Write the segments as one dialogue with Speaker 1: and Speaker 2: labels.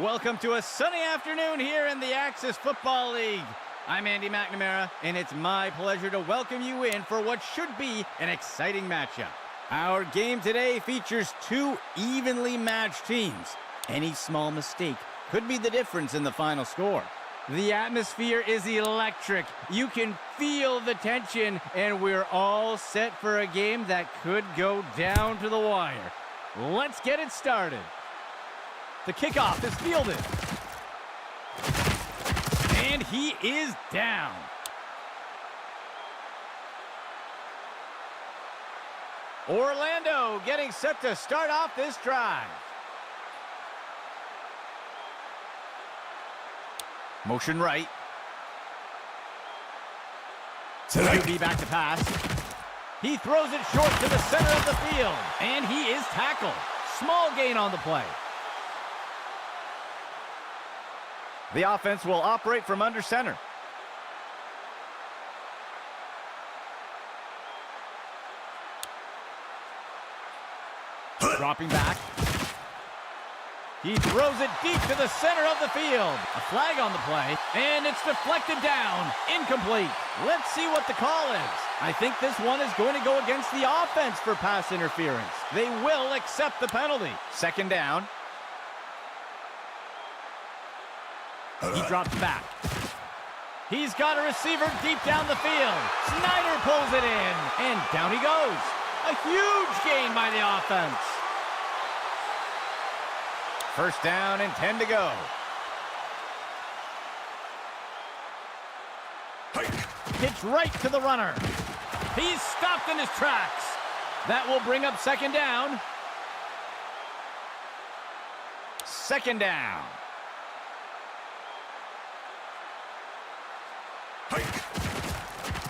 Speaker 1: Welcome to a sunny afternoon here in the Axis Football League. I'm Andy McNamara, and it's my pleasure to welcome you in for what should be an exciting matchup. Our game today features two evenly matched teams. Any small mistake could be the difference in the final score. The atmosphere is electric. You can feel the tension, and we're all set for a game that could go down to the wire. Let's get it started. The kickoff is fielded. And he is down. Orlando getting set to start off this drive. Motion right. QB back to pass. He throws it short to the center of the field. And he is tackled. Small gain on the play. The offense will operate from under center. Dropping back. He throws it deep to the center of the field. A flag on the play, and it's deflected down. Incomplete. Let's see what the call is. I think this one is going to go against the offense for pass interference. They will accept the penalty. Second down. He drops back. He's got a receiver deep down the field. Snyder pulls it in, and down he goes. A huge gain by the offense. First down and 10 to go. Pitch right to the runner. He's stopped in his tracks. That will bring up second down. Second down.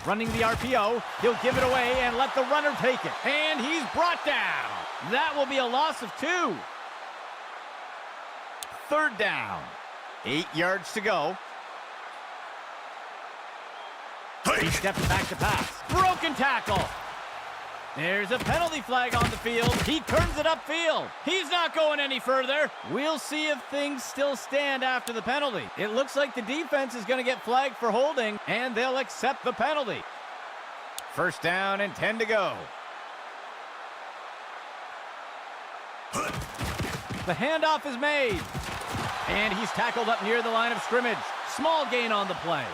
Speaker 1: Running the RPO, he'll give it away and let the runner take it. And he's brought down. That will be a loss of 2. Third down. 8 yards to go. He steps back to pass. Broken tackle. There's a penalty flag on the field. He turns it upfield. He's not going any further. We'll see if things still stand after the penalty. It looks like the defense is going to get flagged for holding, and they'll accept the penalty. First down and 10 to go. The handoff is made. And he's tackled up near the line of scrimmage. Small gain on the play.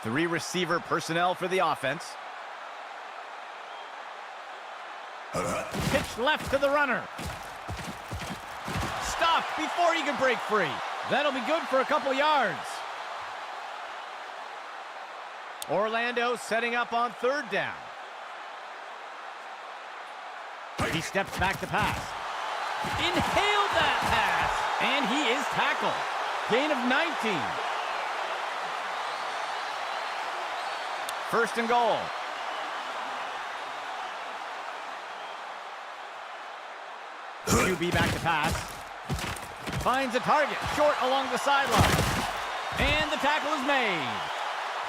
Speaker 1: 3 receiver personnel for the offense. Pitch left to the runner. Stopped before he can break free. That'll be good for a couple yards. Orlando setting up on third down. He steps back to pass. Inhaled that pass. And he is tackled. Gain of 19. First and goal. QB back to pass. Finds a target short along the sideline. And the tackle is made.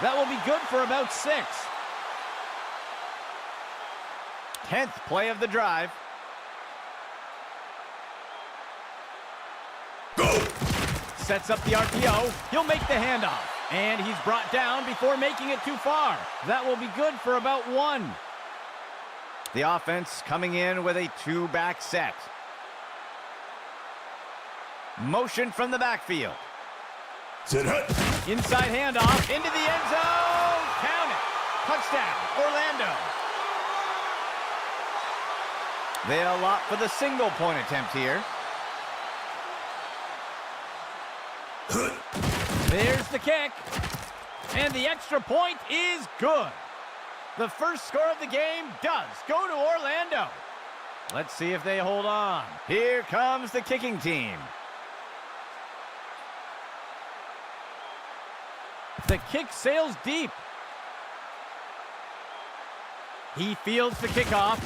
Speaker 1: That will be good for about 6. 10th play of the drive. Go! Sets up the RPO. He'll make the handoff. And he's brought down before making it too far. That will be good for about 1. The offense coming in with a 2-back set. Motion from the backfield. Inside handoff into the end zone. Count it. Touchdown, Orlando. They'll opt for the single-point attempt here. There's the kick. And the extra point is good. The first score of the game does go to Orlando. Let's see if they hold on. Here comes the kicking team. The kick sails deep. He fields the kickoff.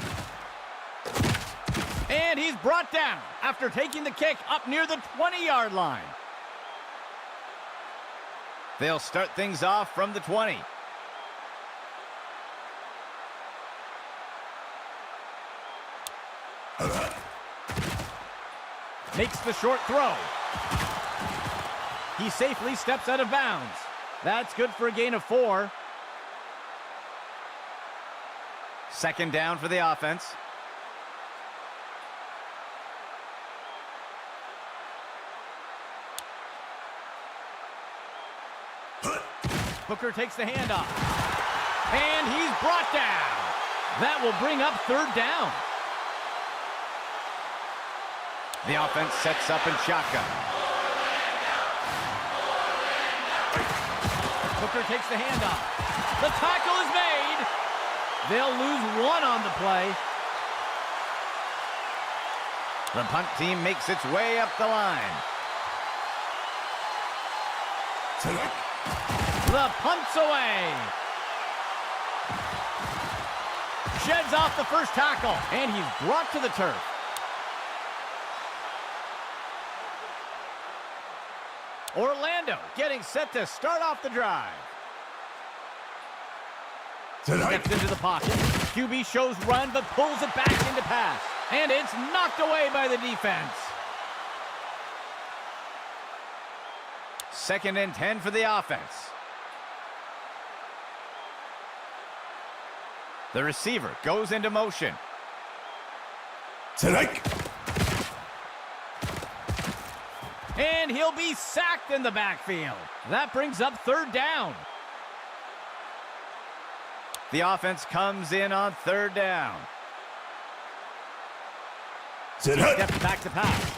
Speaker 1: And he's brought down after taking the kick up near the 20-yard line. They'll start things off from the 20. Makes the short throw. He safely steps out of bounds. That's good for a gain of 4. Second down for the offense. Booker takes the handoff. And he's brought down. That will bring up third down. The offense sets up in shotgun. Booker takes the handoff. The tackle is made. They'll lose 1 on the play. The punt team makes its way up the line. The punt's away. Sheds off the first tackle, and he's brought to the turf. Orlando getting set to start off the drive. Steps into the pocket. QB shows run, but pulls it back into pass. And it's knocked away by the defense. 2nd and 10 for the offense. The receiver goes into motion. And he'll be sacked in the backfield. That brings up third down. The offense comes in on third down. Steps back to pass.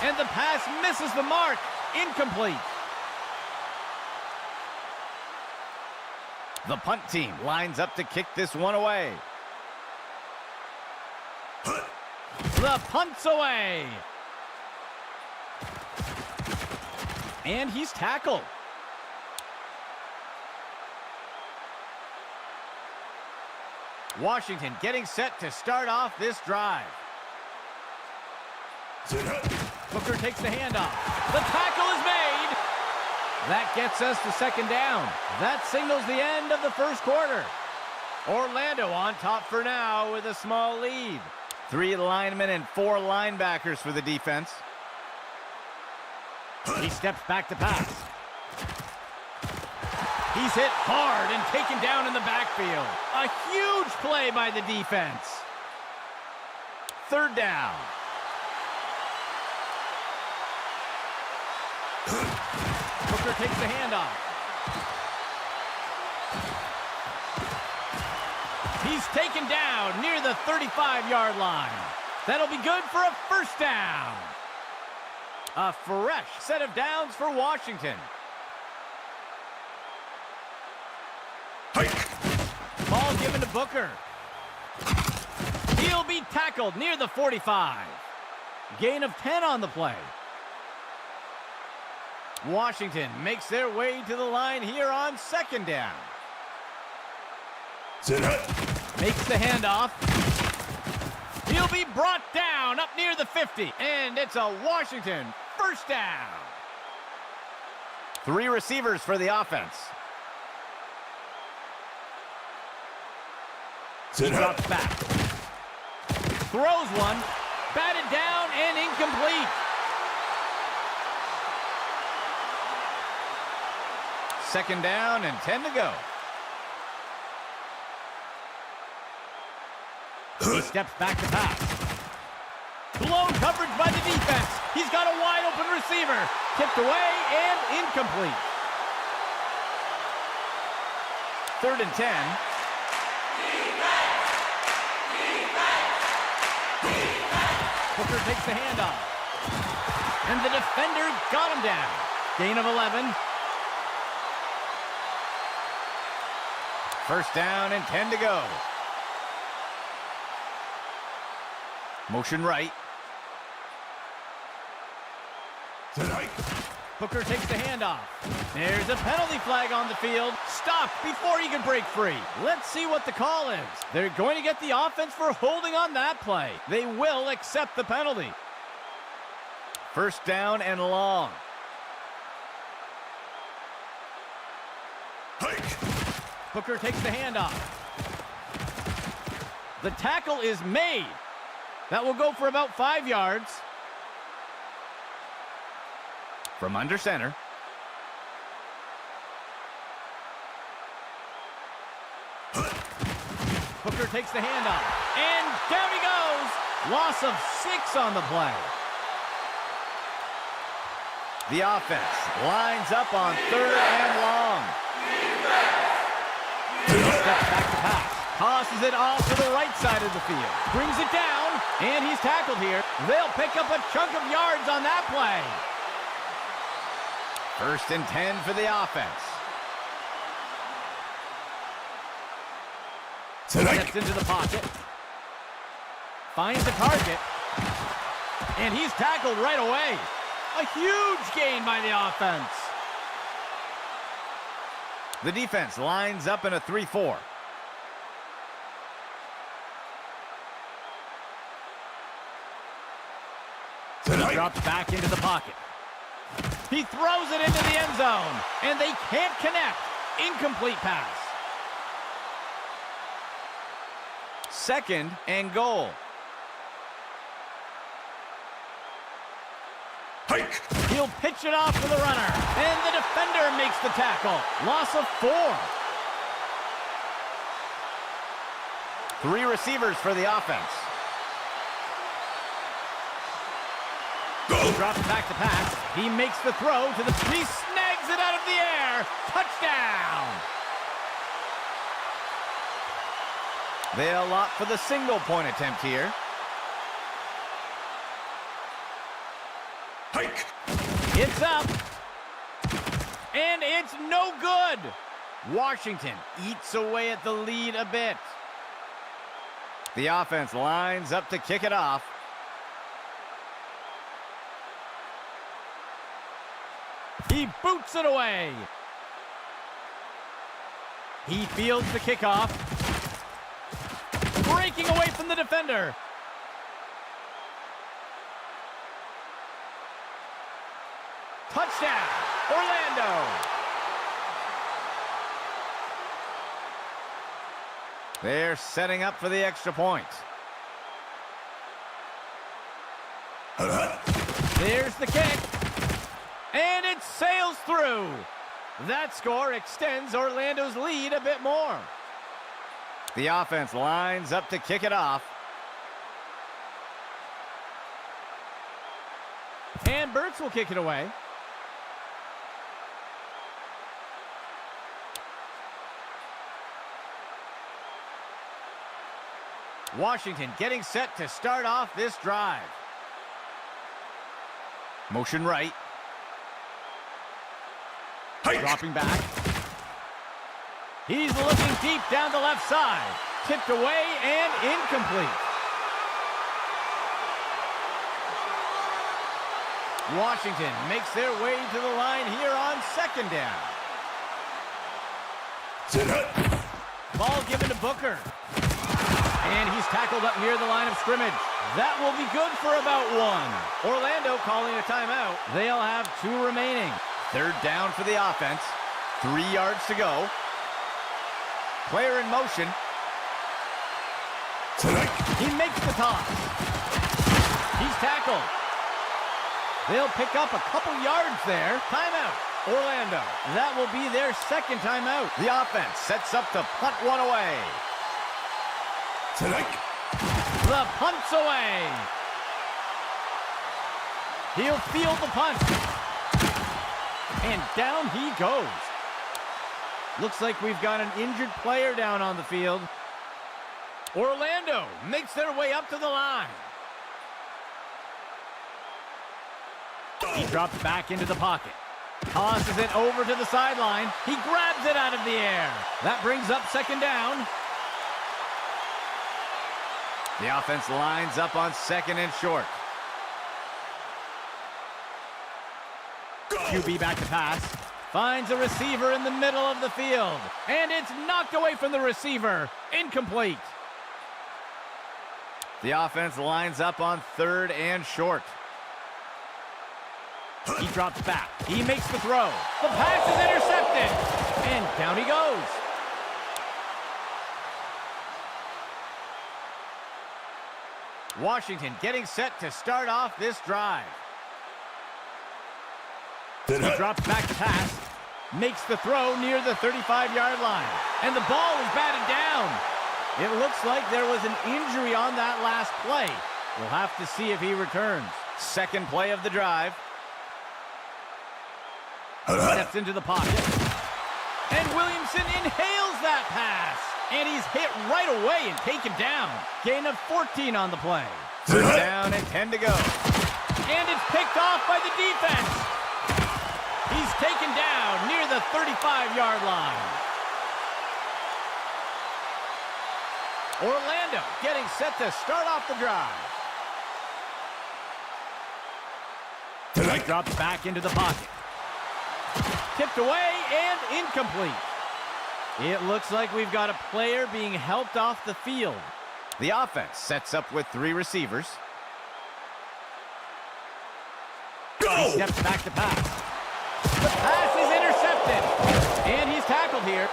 Speaker 1: And the pass misses the mark. Incomplete. The punt team lines up to kick this one away. The punt's away. And he's tackled. Washington getting set to start off this drive. Booker takes the handoff. The tackle is made. That gets us to second down. That signals the end of the first quarter. Orlando on top for now with a small lead. 3 linemen and 4 linebackers for the defense. He steps back to pass. He's hit hard and taken down in the backfield. A huge play by the defense. Third down. Booker takes the handoff. He's taken down near the 35-yard line. That'll be good for a first down. A fresh set of downs for Washington. Ball given to Booker. He'll be tackled near the 45. Gain of 10 on the play. Washington makes their way to the line here on second down. Makes the handoff. He'll be brought down up near the 50. And it's a Washington first down. 3 receivers for the offense. He drops back. Throws one. Batted down and incomplete. Second down and 10 to go. He steps back to pass. Blown coverage by the defense. He's got a wide open receiver. Tipped away and incomplete. 3rd and 10. Booker takes the handoff. And the defender got him down. Gain of 11. First down and 10 to go. Motion right. Booker takes the handoff. There's a penalty flag on the field. Stopped before he can break free. Let's see what the call is. They're going to get the offense for holding on that play. They will accept the penalty. First down and long. Booker takes the handoff. The tackle is made. That will go for about 5 yards. from under center. Hooker takes the handoff, and down he goes. Loss of 6 on the play. The offense lines up on 3rd and long. Steps back to pass. Tosses it off to the right side of the field. Brings it down, and he's tackled here. They'll pick up a chunk of yards on that play. 1st and 10 for the offense. Steps into the pocket. Finds the target. And he's tackled right away. A huge gain by the offense. The defense lines up in a 3-4. He drops back into the pocket. He throws it into the end zone, and they can't connect. Incomplete pass. 2nd and goal.
Speaker 2: Hike.
Speaker 1: He'll pitch it off to the runner, and the defender makes the tackle. Loss of 4. 3 receivers for the offense. He drops back to pass. He makes the throw to the... He snags it out of the air. Touchdown! They'll opt for the single-point attempt here.
Speaker 2: Hike.
Speaker 1: It's up. And it's no good. Washington eats away at the lead a bit. The offense lines up to kick it off. He boots it away. He fields the kickoff. Breaking away from the defender. Touchdown, Orlando. They're setting up for the extra point. There's the kick. And it sails through. That score extends Orlando's lead a bit more. The offense lines up to kick it off. And Burks will kick it away. Washington getting set to start off this drive. Motion right.
Speaker 2: Hike.
Speaker 1: Dropping back. He's looking deep down the left side. Tipped away and incomplete. Washington makes their way to the line here on 2nd down. Ball given to Booker. And he's tackled up near the line of scrimmage. That will be good for about 1. Orlando calling a timeout. They'll have 2 remaining. 3rd down for the offense. 3 yards to go. Player in motion. He makes the toss. He's tackled. They'll pick up a couple yards there. Timeout, Orlando. That will be their 2nd timeout. The offense sets up to punt one away. The punt's away. He'll field the punt. And down he goes. Looks like we've got an injured player down on the field. Orlando makes their way up to the line. He drops back into the pocket. Tosses it over to the sideline. He grabs it out of the air. That brings up 2nd down. The offense lines up on 2nd and short. QB back to pass. Finds a receiver in the middle of the field. And it's knocked away from the receiver. Incomplete. The offense lines up on 3rd and short. He drops back. He makes the throw. The pass is intercepted. And down he goes. Washington getting set to start off this drive. He drops back to pass. Makes the throw near the 35-yard line. And the ball is batted down. It looks like there was an injury on that last play. We'll have to see if he returns. Second play of the drive. Steps into the pocket. And Williamson inhales that pass. And he's hit right away and taken down. Gain of 14 on the play. Third down and 10 to go. And it's picked off by the defense. He's taken down near the 35-yard line. Orlando getting set to start off the drive. He drops back into the pocket. Tipped away and incomplete. It looks like we've got a player being helped off the field. The offense sets up with 3 receivers. He steps back to pass. The pass is intercepted. And he's tackled here.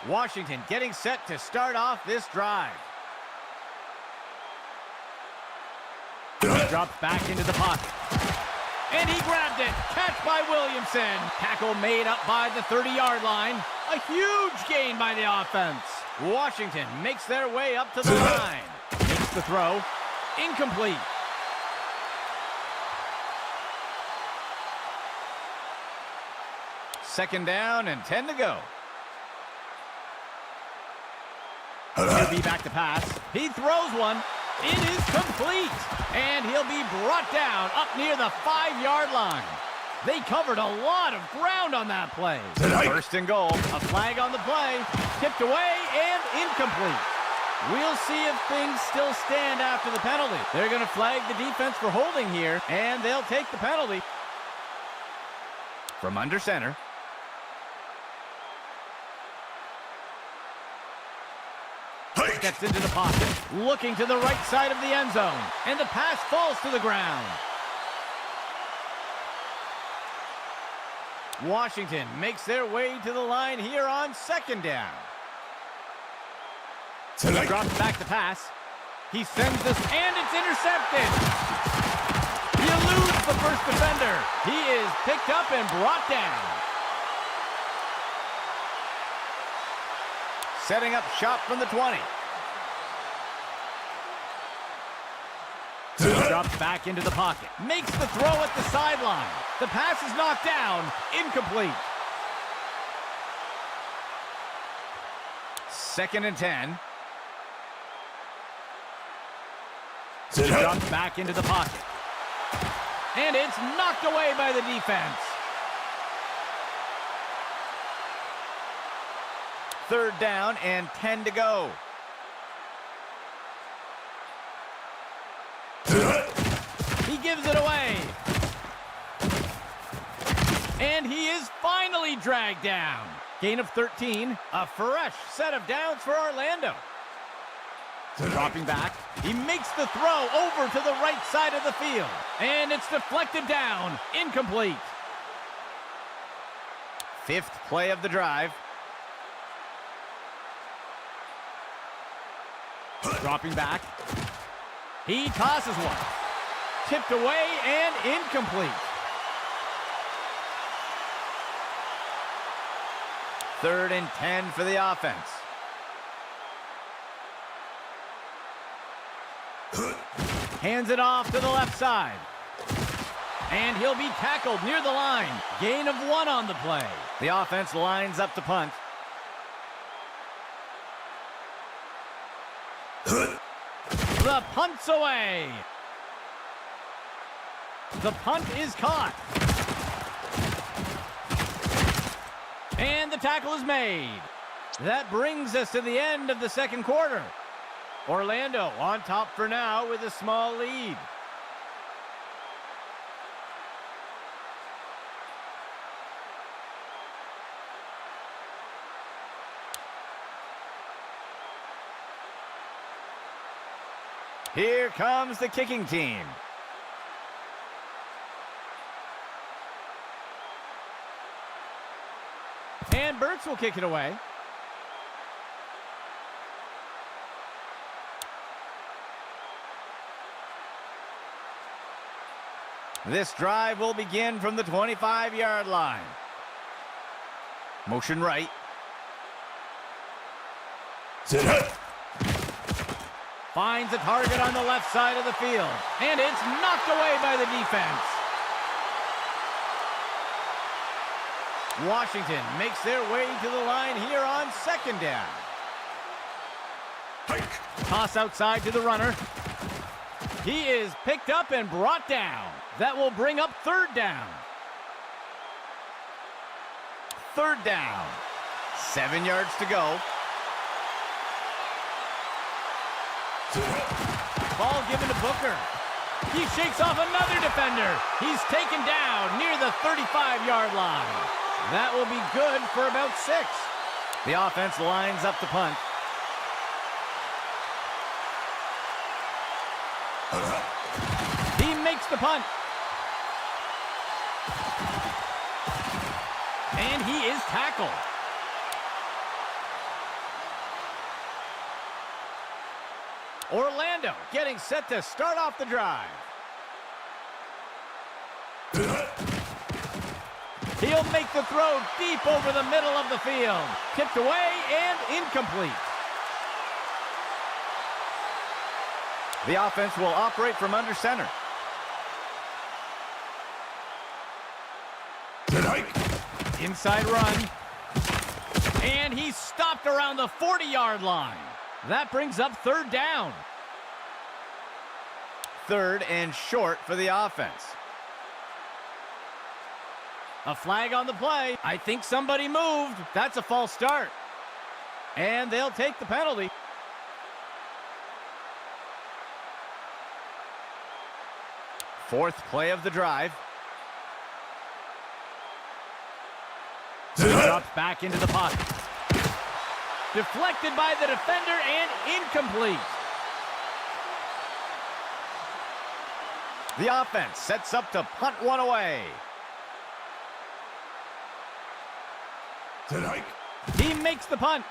Speaker 1: Washington getting set to start off this drive. He drops back into the pocket. And he grabbed it. Catch by Williamson. Tackle made up by the 30-yard line. A huge gain by the offense. Washington makes their way up to the line. Makes the throw. Incomplete. Second down and 10 to go. He'll be back to pass. He throws one. It is complete. And he'll be brought down up near the 5-yard line. They covered a lot of ground on that play. First and goal. A flag on the play. Tipped away and incomplete. We'll see if things still stand after the penalty. They're going to flag the defense for holding here, and they'll take the penalty. From under center. Gets into the pocket, looking to the right side of the end zone, and the pass falls to the ground. Washington makes their way to the line here on second down. He drops back to pass. He sends this, and it's intercepted. He eludes the first defender. He is picked up and brought down. Setting up shop from the 20. He drops back into the pocket. Makes the throw at the sideline. The pass is knocked down. Incomplete. Second and 10. He drops back into the pocket. And it's knocked away by the defense. Third down and 10 to go. He gives it away. And he is finally dragged down. Gain of 13. A fresh set of downs for Orlando. Dropping back. He makes the throw over to the right side of the field. And it's deflected down. Incomplete. Fifth play of the drive. Dropping back. He tosses one. Tipped away and incomplete. Third and 10 for the offense. Hands it off to the left side. And he'll be tackled near the line. Gain of 1 on the play. The offense lines up to punt. The punt's away. The punt is caught. And the tackle is made. That brings us to the end of the second quarter. Orlando on top for now with a small lead. Here comes the kicking team. And Burks will kick it away. This drive will begin from the 25-yard line. Motion right.
Speaker 2: Sit up.
Speaker 1: Finds a target on the left side of the field. And it's knocked away by the defense. Washington makes their way to the line here on second down.
Speaker 2: Hike.
Speaker 1: Toss outside to the runner. He is picked up and brought down. That will bring up third down. Third down. 7 yards to go. Ball given to Booker. He shakes off another defender. He's taken down near the 35-yard line. That will be good for about 6. The offense lines up to punt. He makes the punt. And he is tackled. Orlando getting set to start off the drive. He'll make the throw deep over the middle of the field. Tipped away and incomplete. The offense will operate from under center. Inside run. And he's stopped around the 40-yard line. That brings up third down. Third and short for the offense. A flag on the play. I think somebody moved. That's a false start. And they'll take the penalty. Fourth play of the drive. He drops back into the pocket. Deflected by the defender and incomplete. The offense sets up to punt one away. He makes the punt.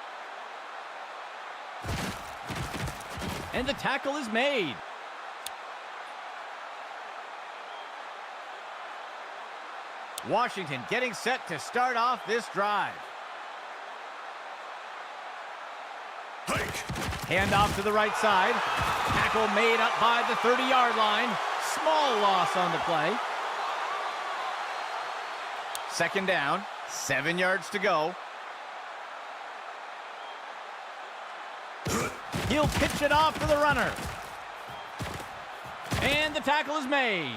Speaker 1: And the tackle is made. Washington getting set to start off this drive. Handoff to the right side. Tackle made up by the 30-yard line. Small loss on the play. Second down, 7 yards to go. He'll pitch it off to the runner. And the tackle is made.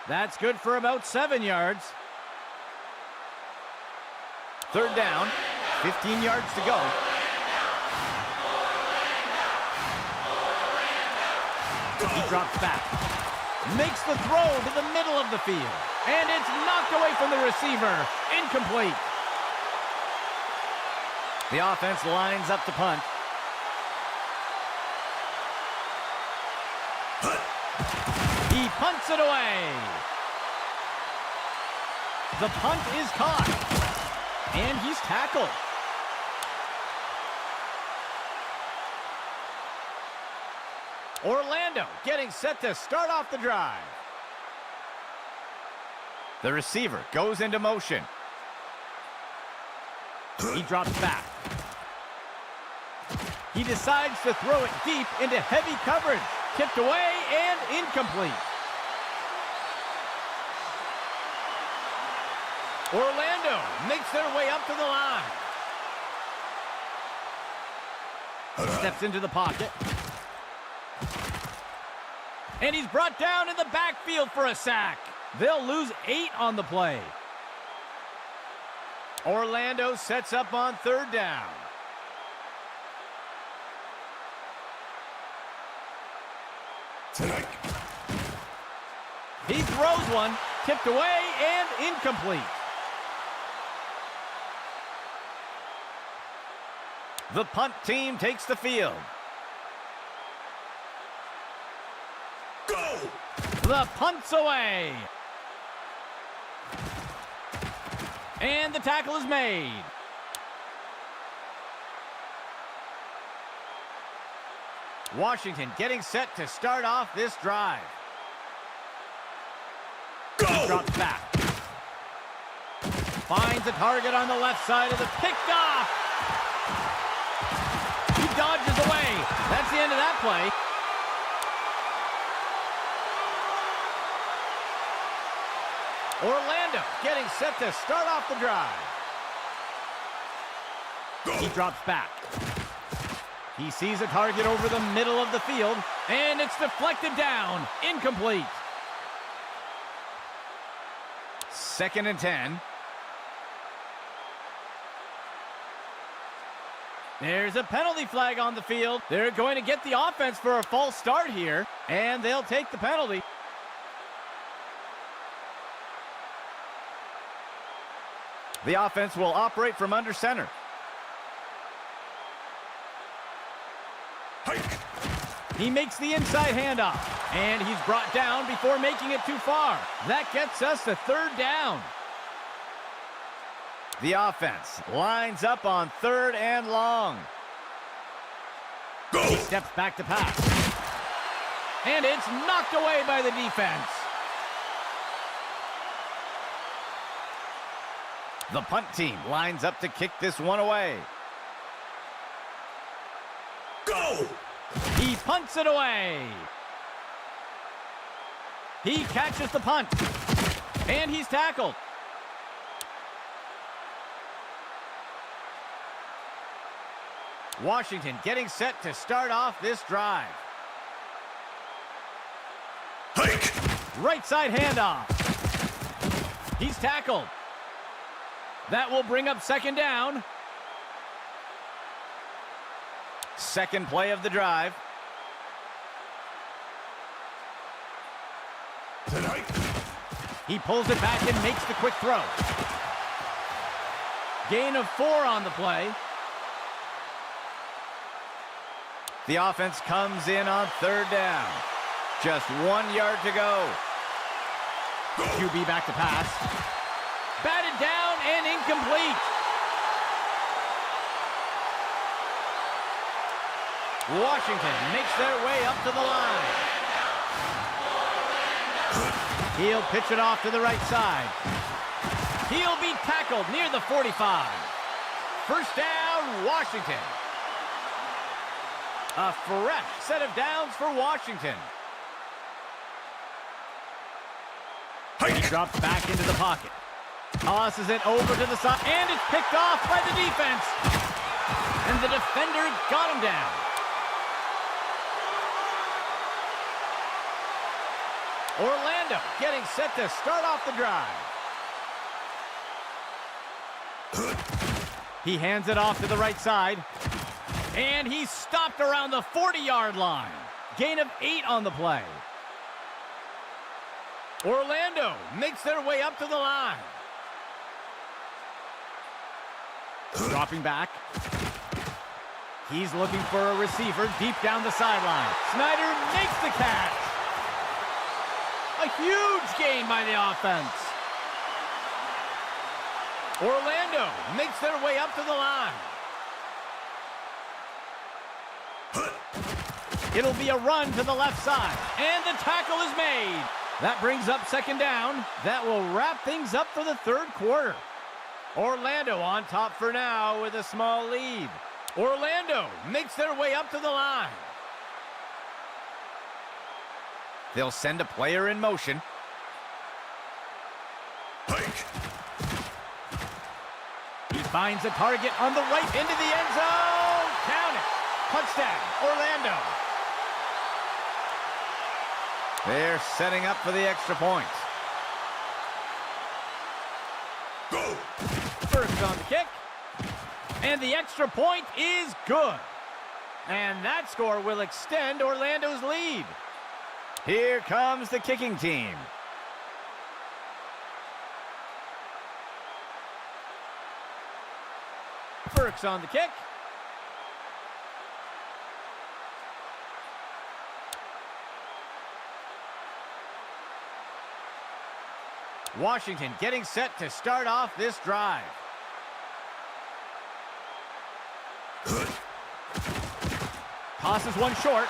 Speaker 1: That's good for about 7 yards. Third down, 15 yards to go. He drops back. Makes the throw to the middle of the field. And it's knocked away from the receiver. Incomplete. The offense lines up to punt. He punts it away. The punt is caught. And he's tackled. Orlando getting set to start off the drive. The receiver goes into motion. He drops back. He decides to throw it deep into heavy coverage. Tipped away and incomplete. Orlando makes their way up to the line. Steps into the pocket. And he's brought down in the backfield for a sack. They'll lose 8 on the play. Orlando sets up on third down. He throws one, tipped away and incomplete. The punt team takes the field.
Speaker 2: Go!
Speaker 1: The punt's away. And the tackle is made. Washington getting set to start off this drive. He drops back. Finds a target on the left side of the picked off. He dodges away. That's the end of that play. Orlando getting set to start off the drive. He drops back. He sees a target over the middle of the field, and it's deflected down. Incomplete. 2nd and 10. There's a penalty flag on the field. They're going to get the offense for a false start here, and they'll take the penalty. The offense will operate from under center. He makes the inside handoff, and he's brought down before making it too far. That gets us to 3rd down. The offense lines up on 3rd and long. He steps back to pass. And it's knocked away by the defense. The punt team lines up to kick this one away.
Speaker 2: Go!
Speaker 1: He punts it away. He catches the punt. And he's tackled. Washington getting set to start off this drive.
Speaker 2: Hike!
Speaker 1: Right side handoff. He's tackled. That will bring up 2nd down. 2nd play of the drive.
Speaker 2: Tonight.
Speaker 1: He pulls it back and makes the quick throw. Gain of 4 on the play. The offense comes in on 3rd down. Just 1 yard to go. QB back to pass. Batted down and incomplete. Washington makes their way up to the line. He'll pitch it off to the right side. He'll be tackled near the 45. 1st down, Washington. A fresh set of downs for Washington. He drops back into the pocket. Tosses it over to the side, and it's picked off by the defense. And the defender got him down. Orlando getting set to start off the drive. He hands it off to the right side. And he's stopped around the 40-yard line. Gain of 8 on the play. Orlando makes their way up to the line. Dropping back. He's looking for a receiver deep down the sideline. Snyder makes the catch. A huge gain by the offense. Orlando makes their way up to the line. It'll be a run to the left side, and the tackle is made. That brings up 2nd down. That will wrap things up for the 3rd quarter. Orlando on top for now with a small lead. Orlando makes their way up to the line. They'll send a player in motion.
Speaker 2: Hike!
Speaker 1: He finds a target on the right into the end zone. Count it. Touchdown, Orlando. They're setting up for the extra point.
Speaker 2: Go!
Speaker 1: 1st on the kick. And the extra point is good. And that score will extend Orlando's lead. Here comes the kicking team. Burks on the kick. Washington getting set to start off this drive. Tosses one short.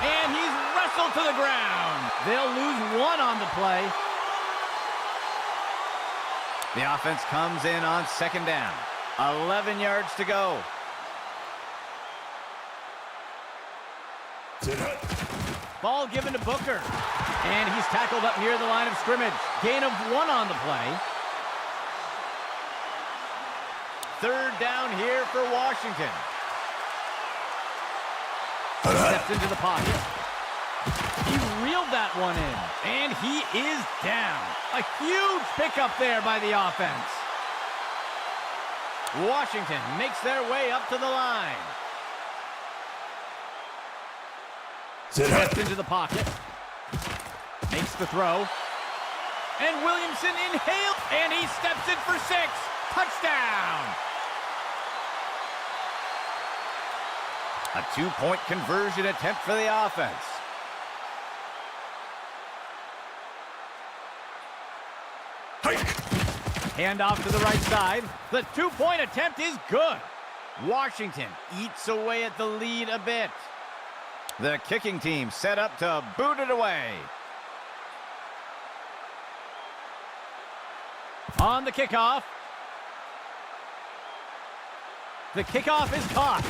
Speaker 1: And he's wrestled to the ground. They'll lose one on the play. The offense comes in on second down. 11 yards to go. Ball given to Booker. And he's tackled up near the line of scrimmage. Gain of 1 on the play. Third down here for Washington. Steps into the pocket. He reeled that one in. And he is down. A huge pickup there by the offense. Washington makes their way up to the line. Steps into the pocket. Makes the throw. And Williamson inhales. And he steps in for 6. Touchdown. A 2-point conversion attempt for the offense. Hand off to the right side. The 2-point attempt is good. Washington eats away at the lead a bit. The kicking team set up to boot it away. On the kickoff. The kickoff is caught.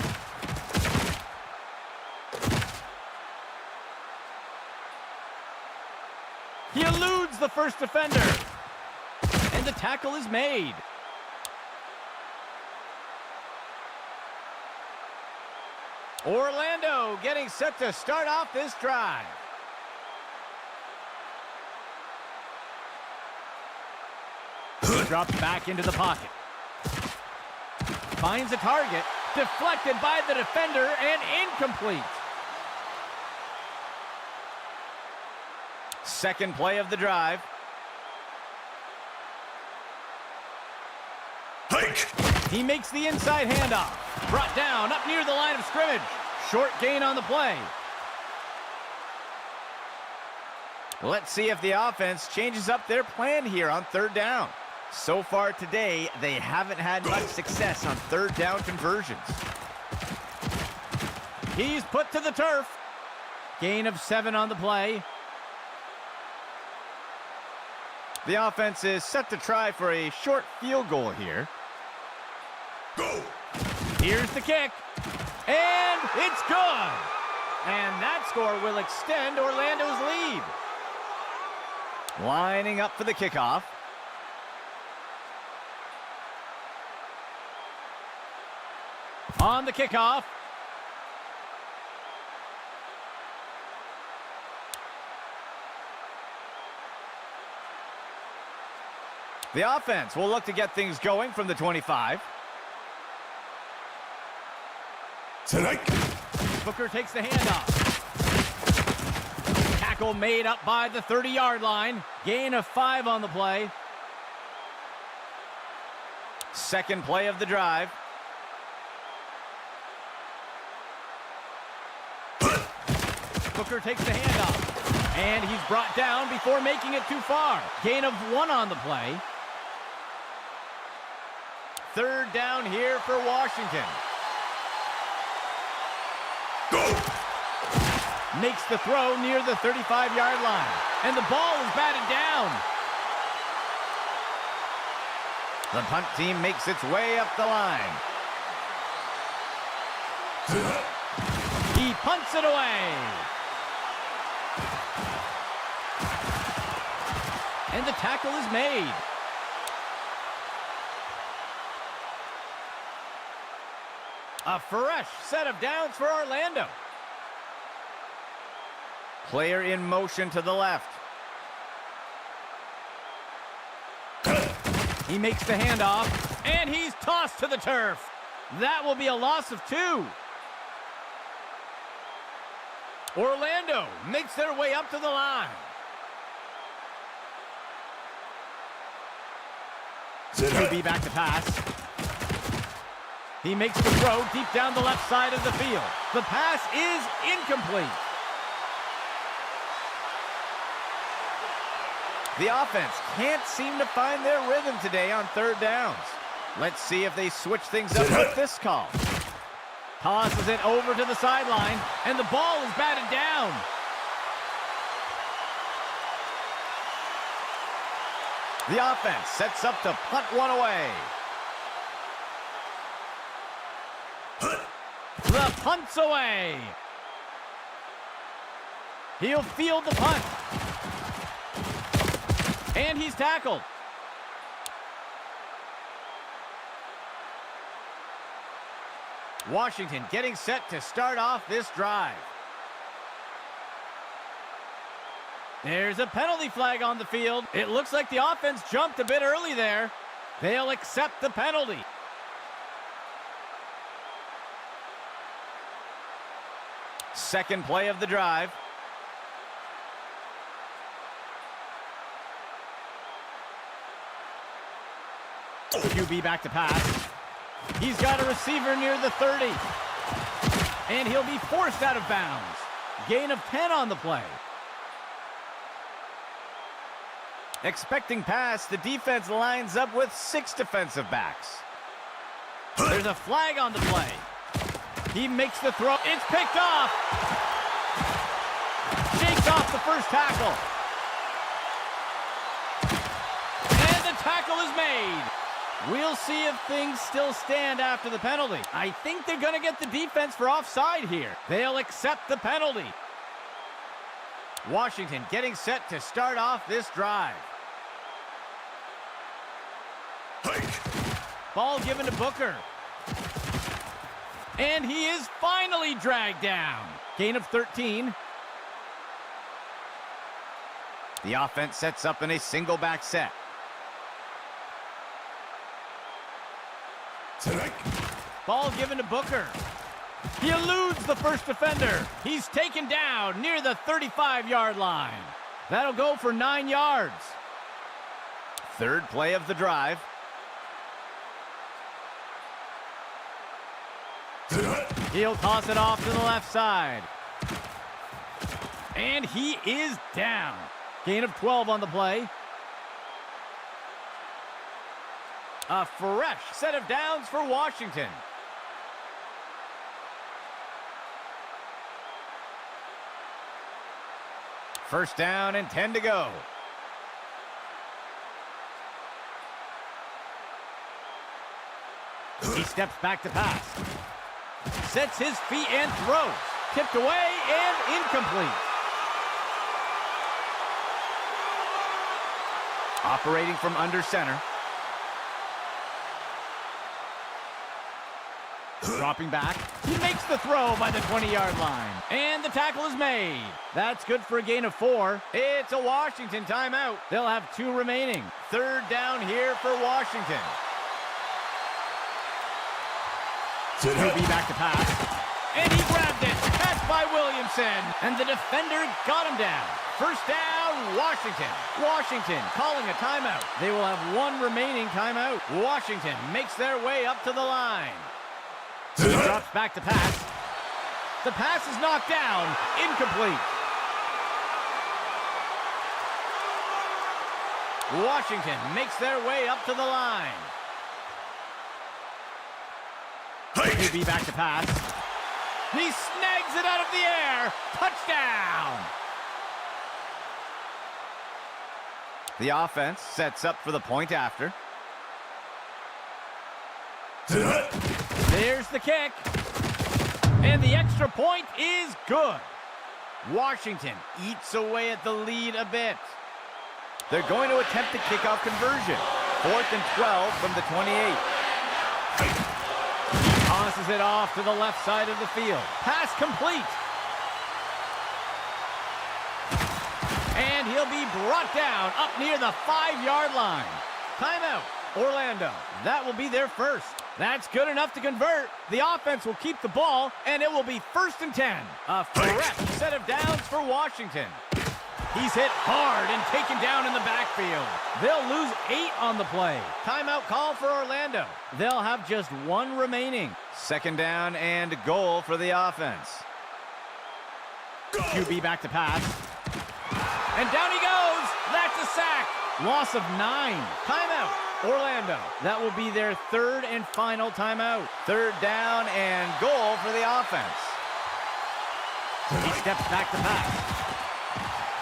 Speaker 1: He eludes the first defender. And the tackle is made. Orlando getting set to start off this drive. Drops back into the pocket. Finds a target. Deflected by the defender and incomplete. Second play of the drive. He makes the inside handoff. Brought down up near the line of scrimmage. Short gain on the play. Let's see if the offense changes up their plan here on third down. So far today, they haven't had much success on third down conversions. He's put to the turf. Gain of 7 on the play. The offense is set to try for a short field goal here.
Speaker 2: Go!
Speaker 1: Here's the kick. And it's good. And that score will extend Orlando's lead. Lining up for the kickoff. On the kickoff. The offense will look to get things going from the 25.
Speaker 2: Tonight.
Speaker 1: Booker takes the handoff. Tackle made up by the 30-yard line. Gain of 5 on the play. Second play of the drive. Booker takes the handoff. And he's brought down before making it too far. Gain of 1 on the play. Third down here for Washington.
Speaker 2: Go!
Speaker 1: Makes the throw near the 35-yard line. And the ball is batted down. The punt team makes its way up the line. He punts it away. And the tackle is made. A fresh set of downs for Orlando. Player in motion to the left. He makes the handoff, and he's tossed to the turf. That will be a loss of 2. Orlando makes their way up to the line. He'll be back to pass. He makes the throw deep down the left side of the field. The pass is incomplete. The offense can't seem to find their rhythm today on third downs. Let's see if they switch things up with this call. Tosses it over to the sideline, and the ball is batted down. The offense sets up to punt one away. The punt's away. He'll field the punt. And he's tackled. Washington getting set to start off this drive. There's a penalty flag on the field. It looks like the offense jumped a bit early there. They'll accept the penalty. Second play of the drive. QB back to pass. He's got a receiver near the 30. And he'll be forced out of bounds. Gain of 10 on the play. Expecting pass, the defense lines up with 6 defensive backs. There's a flag on the play. He makes the throw. It's picked off. Shakes off the first tackle. And the tackle is made. We'll see if things still stand after the penalty. I think they're going to get the defense for offside here. They'll accept the penalty. Washington getting set to start off this drive. Ball given to Booker. And he is finally dragged down. Gain of 13. The offense sets up in a single back set. Ball given to Booker. He eludes the first defender. He's taken down near the 35-yard line. That'll go for 9 yards. Third play of the drive. He'll toss it off to the left side. And he is down. Gain of 12 on the play. A fresh set of downs for Washington. First down and 10 to go. He steps back to pass. Sets his feet and throws. Tipped away and incomplete. Operating from under center. Dropping back. He makes the throw by the 20-yard line. And the tackle is made. That's good for a gain of 4. It's a Washington timeout. They'll have 2 remaining. Third down here for Washington. QB back to pass. And he grabbed it. Catch by Williamson. And the defender got him down. First down, Washington. Washington calling a timeout. They will have 1 remaining timeout. Washington makes their way up to the line. He drops back to pass. The pass is knocked down. Incomplete. Washington makes their way up to the line. QB back to pass. He snags it out of the air. Touchdown. The offense sets up for the point after. There's the kick. And the extra point is good. Washington eats away at the lead a bit. They're going to attempt the kickoff conversion. 4th and 12 from the 28. He tosses it off to the left side of the field. Pass complete. And he'll be brought down up near the 5-yard line. Timeout, Orlando. That will be their first. That's good enough to convert. The offense will keep the ball, and it will be 1st and 10. A fresh set of downs for Washington. He's hit hard and taken down in the backfield. They'll lose 8 on the play. Timeout call for Orlando. They'll have just 1 remaining. Second down and goal for the offense. QB back to pass. And down he goes. That's a sack. Loss of 9. Timeout, Orlando. That will be their 3rd and final timeout. Third down and goal for the offense. He steps back to pass.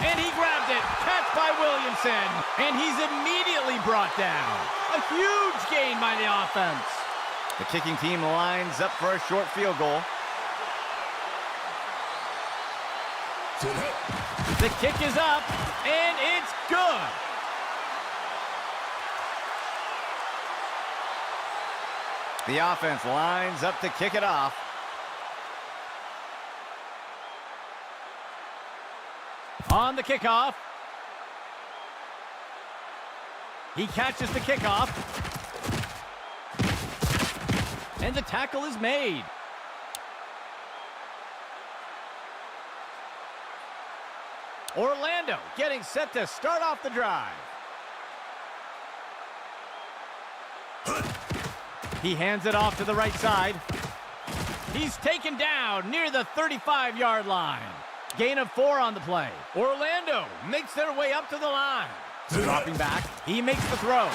Speaker 1: And he grabbed it. Catch by Williamson. And he's immediately brought down. A huge gain by the offense. The kicking team lines up for a short field goal. The kick is up, and it's good. The offense lines up to kick it off. On the kickoff. He catches the kickoff. And the tackle is made. Orlando getting set to start off the drive. He hands it off to the right side. He's taken down near the 35-yard line. Gain of 4 on the play. Orlando makes their way up to the line. Dropping back, he makes the throw.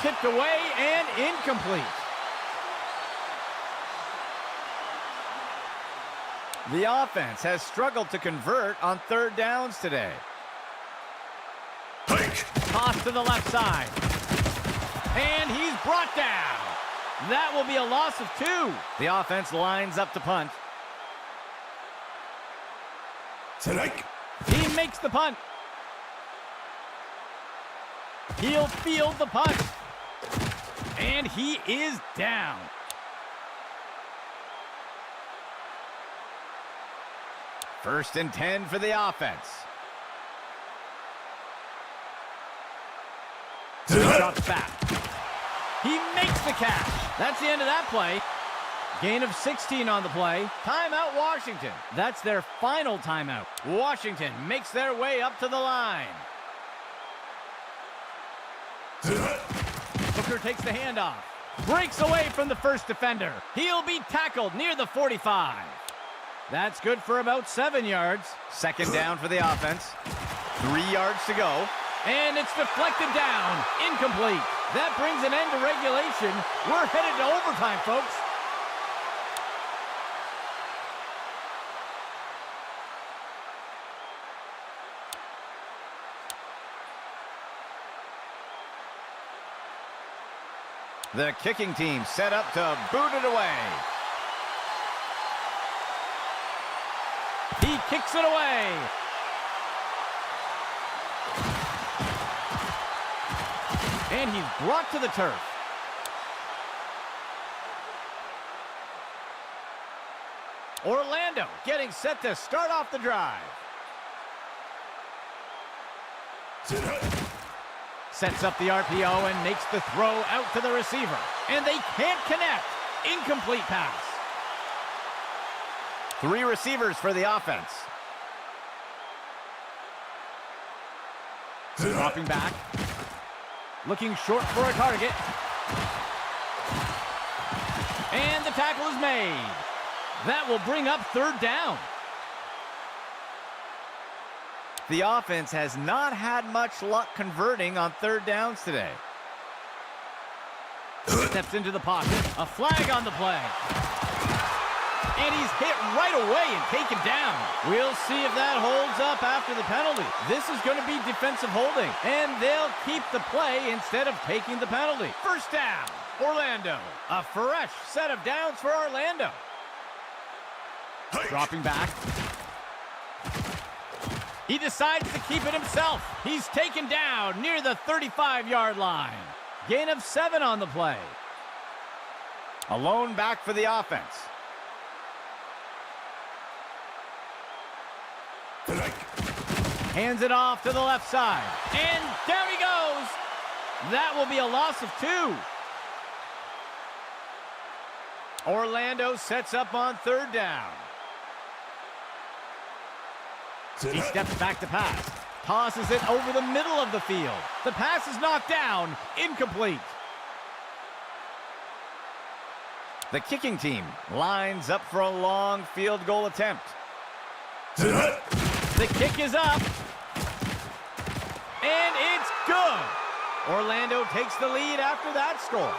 Speaker 1: Tipped away and incomplete. The offense has struggled to convert on third downs today. Toss to the left side. And he's brought down. That will be a loss of 2. The offense lines up to punt. He makes the punt. He'll field the punt. And he is down. First and 10 for the offense. He drops back. He makes the catch. That's the end of that play. Gain of 16 on the play. Timeout, Washington. That's their final timeout. Washington makes their way up to the line. Booker takes the handoff. Breaks away from the first defender. He'll be tackled near the 45. That's good for about 7 yards. Second down for the offense. 3 yards to go. And it's deflected down. Incomplete. That brings an end to regulation. We're headed to overtime, folks. The kicking team set up to boot it away. He kicks it away. And he's brought to the turf. Orlando getting set to start off the drive. Sets up the RPO and makes the throw out to the receiver. And they can't connect. Incomplete pass. 3 receivers for the offense. Dropping back. Looking short for a target. And the tackle is made. That will bring up third down. The offense has not had much luck converting on third downs today. Steps into the pocket. A flag on the play. And he's hit right away and taken down. We'll see if that holds up after the penalty. This is going to be defensive holding, and they'll keep the play instead of taking the penalty. First down, Orlando. A fresh set of downs for Orlando. Dropping back. He decides to keep it himself. He's taken down near the 35-yard line. Gain of 7 on the play. A lone back for the offense. Hands it off to the left side. And down he goes. That will be a loss of 2. Orlando sets up on third down. He steps back to pass. Tosses it over the middle of the field. The pass is knocked down. Incomplete. The kicking team lines up for a long field goal attempt. The kick is up. And it's good. Orlando takes the lead after that score.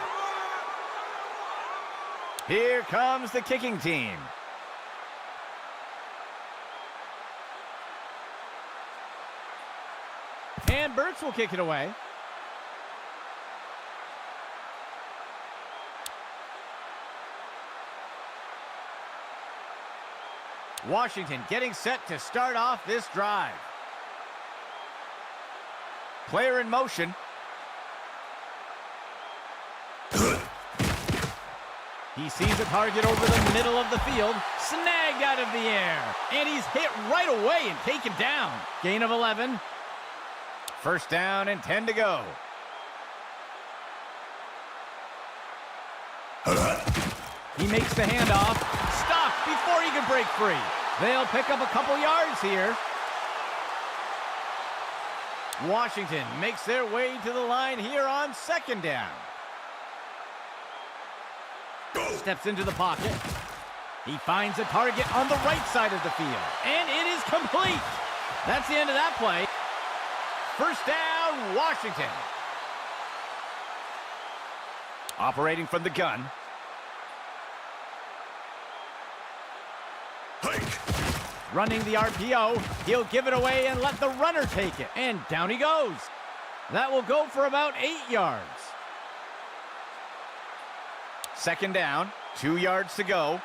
Speaker 1: Here comes the kicking team. And Burt's will kick it away. Washington getting set to start off this drive. Player in motion. He sees a target over the middle of the field, snagged out of the air, and he's hit right away and taken down. Gain of 11. First down and 10 to go. He makes the handoff, stopped before he could break free. They'll pick up a couple yards here. Washington makes their way to the line here on second down. Steps into the pocket. He finds a target on the right side of the field, and it is complete. That's the end of that play. First down, Washington. Operating from the gun. Running the RPO. He'll give it away and let the runner take it. And down he goes. That will go for about 8 yards. Second down, 2 yards to go.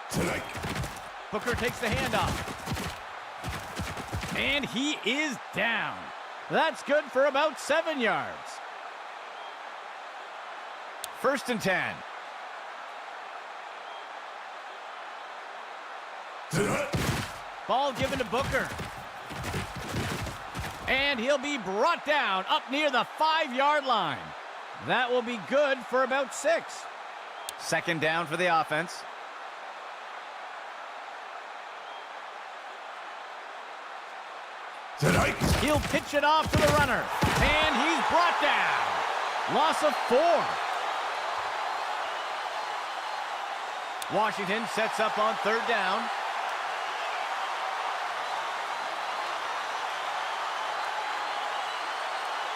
Speaker 2: Tonight.
Speaker 1: Booker takes the handoff. And he is down. That's good for about 7 yards. First and 10.
Speaker 2: Tonight.
Speaker 1: Ball given to Booker. And he'll be brought down up near the 5-yard line. That will be good for about 6. Second down for the offense.
Speaker 2: Tonight.
Speaker 1: He'll pitch it off to the runner. And he's brought down. Loss of 4. Washington sets up on third down.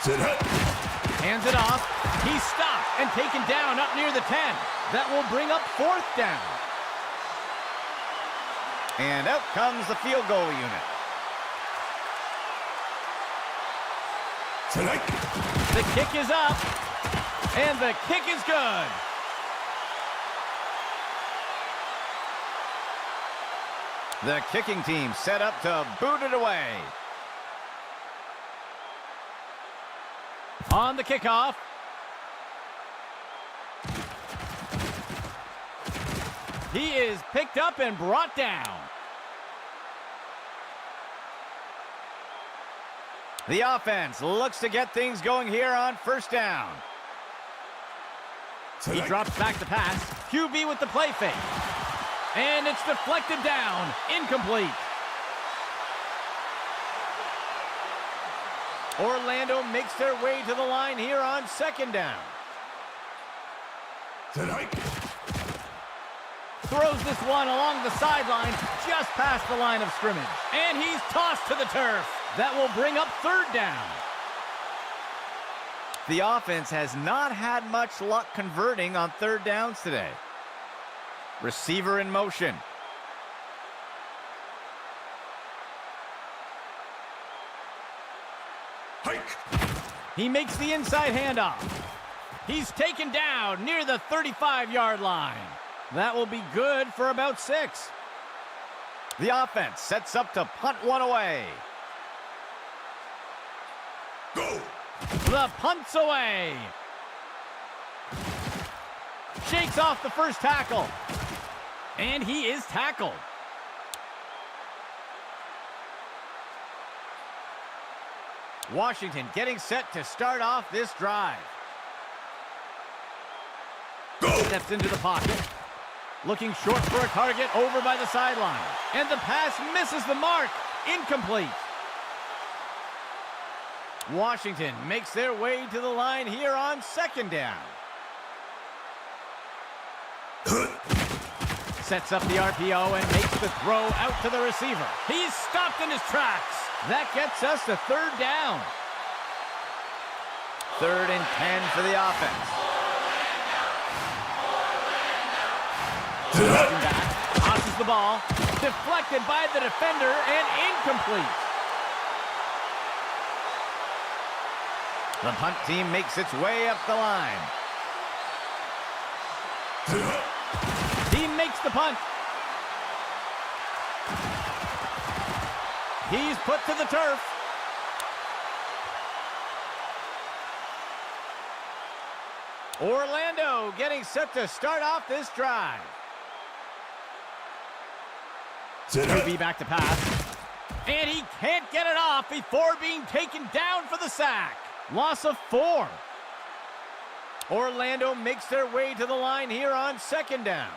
Speaker 2: Tonight.
Speaker 1: Hands it off. He's stopped and taken down up near the 10. That will bring up fourth down. And out comes the field goal unit.
Speaker 2: Tonight.
Speaker 1: The kick is up. And the kick is good. The kicking team set up to boot it away. On the kickoff. He is picked up and brought down. The offense looks to get things going here on first down. He drops back the pass. QB with the play fake. And it's deflected down. Incomplete. Orlando makes their way to the line here on second down.
Speaker 2: Tonight.
Speaker 1: Throws this one along the sideline, just past the line of scrimmage. And he's tossed to the turf. That will bring up third down. The offense has not had much luck converting on third downs today. Receiver in motion. He makes the inside handoff. He's taken down near the 35-yard line. That will be good for about 6. The offense sets up to punt one away.
Speaker 2: Go.
Speaker 1: The punt's away. Shakes off the first tackle. And he is tackled. Washington getting set to start off this drive.
Speaker 2: Go.
Speaker 1: Steps into the pocket. Looking short for a target over by the sideline. And the pass misses the mark. Incomplete. Washington makes their way to the line here on second down. Sets up the RPO and makes the throw out to the receiver. He's stopped in his tracks. That gets us to third down. Third and 10 for the offense. Back, tosses the ball, deflected by the defender and incomplete. The punt team makes its way up the line.
Speaker 2: Sit hut.
Speaker 1: He makes the punt. He's put to the turf. Orlando getting set to start off this drive.
Speaker 2: Sit hut.
Speaker 1: QB back to pass. And he can't get it off before being taken down for the sack. Loss of 4. Orlando makes their way to the line here on second down.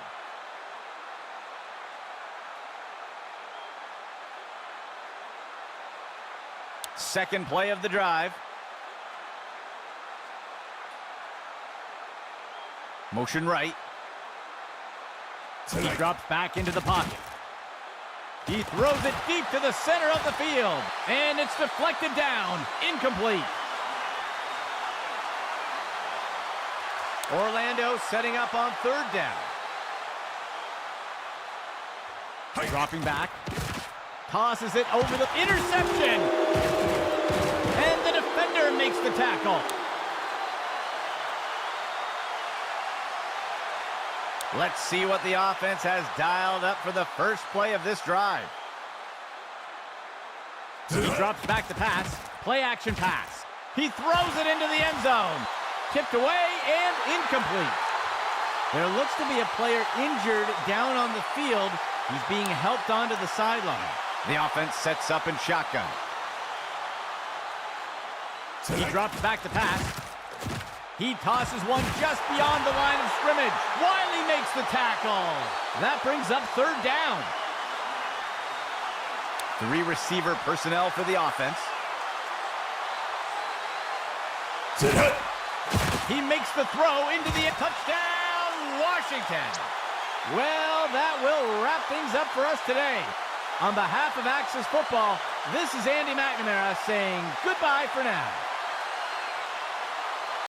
Speaker 1: Second play of the drive. Motion right. He drops back into the pocket. He throws it deep to the center of the field. And it's deflected down. Incomplete. Orlando setting up on third down. Dropping back. Tosses it over the interception. And the defender makes the tackle. Let's see what the offense has dialed up for the first play of this drive. He drops back to pass. Play action pass. He throws it into the end zone. Tipped away and incomplete. There looks to be a player injured down on the field. He's being helped onto the sideline. The offense sets up in shotgun. He drops back to pass. He tosses one just beyond the line of scrimmage. Wiley makes the tackle. That brings up third down. 3 receiver personnel for the offense.
Speaker 2: Sit hut.
Speaker 1: He makes the throw into the touchdown, Washington. Well, that will wrap things up for us today. On behalf of Axis Football, this is Andy McNamara saying goodbye for now.